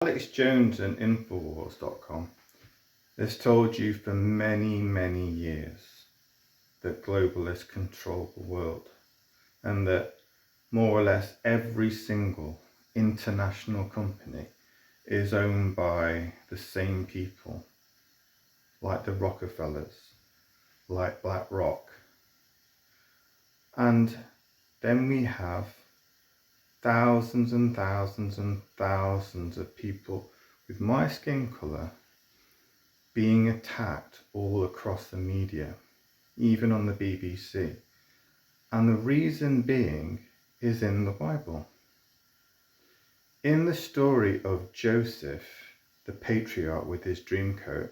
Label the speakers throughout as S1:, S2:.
S1: Alex Jones and Infowars.com has told you for many, many years that globalists control the world and that more or less every single international company is owned by the same people, like the Rockefellers, like BlackRock. And then we have thousands and thousands and thousands of people with my skin colour being attacked all across the media, even on the BBC. And the reason being is in the Bible. In the story of Joseph, the patriarch with his dream coat,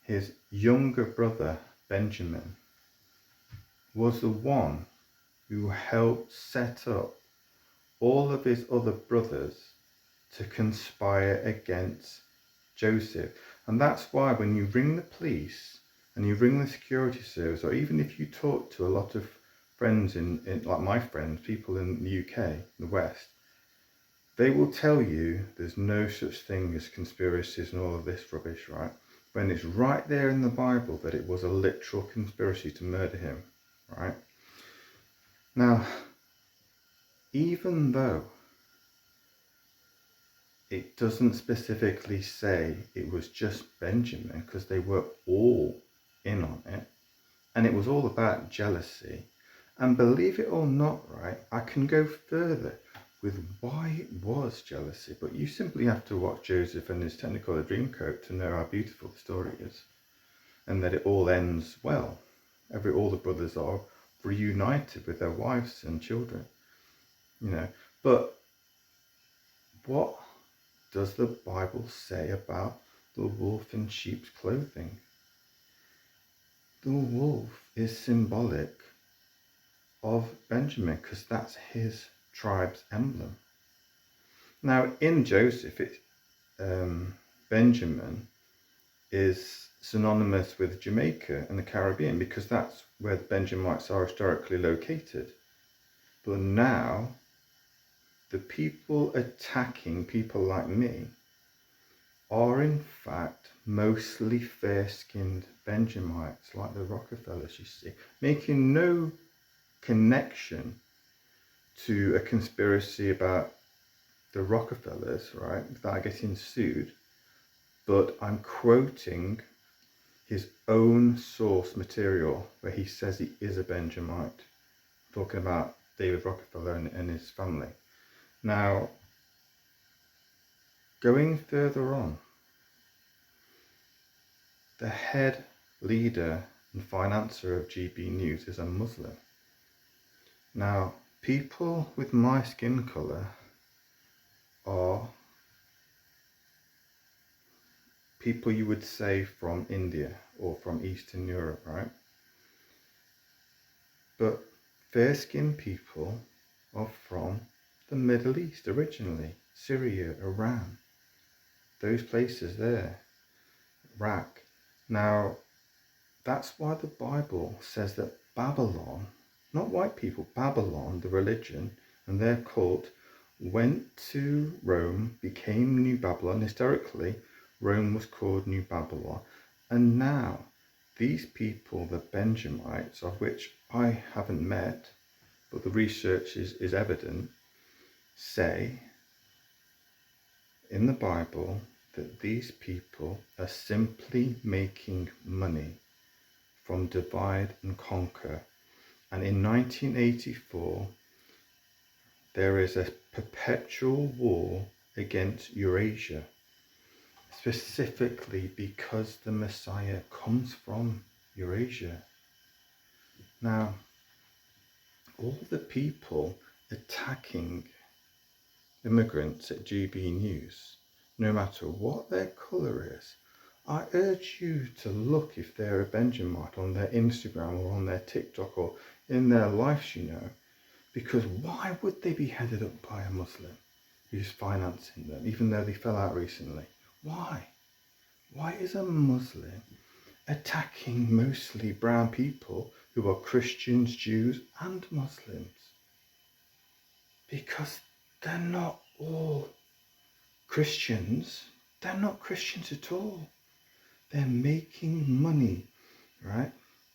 S1: his younger brother Benjamin was the one who helped set up all of his other brothers to conspire against Joseph. And that's why when you ring the police and you ring the security service, or even if you talk to a lot of friends in like my friends, people in the UK, the West, they will tell you there's no such thing as conspiracies and all of this rubbish, right? When it's right there in the Bible that it was a literal conspiracy to murder him, right? Now, even though it doesn't specifically say it was just Benjamin, because they were all in on it, and it was all about jealousy. And believe it or not, right, I can go further with why it was jealousy, but you simply have to watch Joseph and his Technicolor Dreamcoat to know how beautiful the story is, and that it all ends well. All the brothers are reunited with their wives and children, you know. But what does the Bible say about the wolf in sheep's clothing? The wolf is symbolic of Benjamin, because that's his tribe's emblem. Now, in Joseph, Benjamin is synonymous with Jamaica and the Caribbean, because that's where the Benjamites are historically located. But now, the people attacking people like me are in fact mostly fair-skinned Benjamites, like the Rockefellers, you see, making no connection to a conspiracy about the Rockefellers, right, that are getting sued, but I'm quoting his own source material where he says he is a Benjamite, talking about David Rockefeller and his family. Now, going further on, the head leader and financier of GB News is a Muslim. Now, people with my skin colour are people you would say from India or from Eastern Europe, right? But fair-skinned people are from the Middle East originally, Syria, Iran, those places there, Iraq. Now, that's why the Bible says that Babylon, not white people, Babylon, the religion, and their cult, went to Rome, became New Babylon. Historically, Rome was called New Babylon. And now, these people, the Benjamites, of which I haven't met, but the research is evident, say in the Bible that these people are simply making money from divide and conquer. And in 1984, there is a perpetual war against Eurasia, specifically because the Messiah comes from Eurasia. Now, all the people attacking immigrants at GB News, no matter what their colour is, I urge you to look if they're a Benjamite on their Instagram or on their TikTok or in their lives, you know, because why would they be headed up by a Muslim who's financing them, even though they fell out recently? Why? Why is a Muslim attacking mostly brown people who are Christians, Jews and Muslims? Because they're not all Christians, they're not Christians at all. They're making money, right?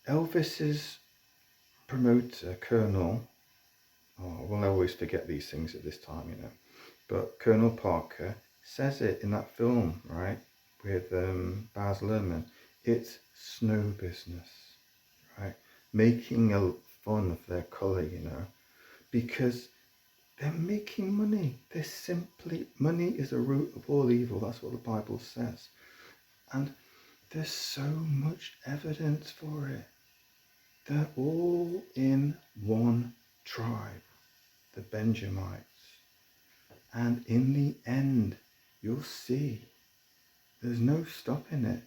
S1: Elvis's promoter, Colonel, oh, we'll always forget these things at this time, you know, but Colonel Parker says it in that film, right, with Baz Luhrmann. It's snow business, right? Making a fun of their colour, you know, because they're making money. They're simply, money is the root of all evil. That's what the Bible says. And there's so much evidence for it. They're all in one tribe, the Benjamites. And in the end, you'll see there's no stopping it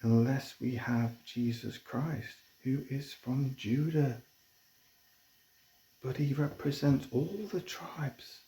S1: unless we have Jesus Christ, who is from Judah. But he represents all the tribes.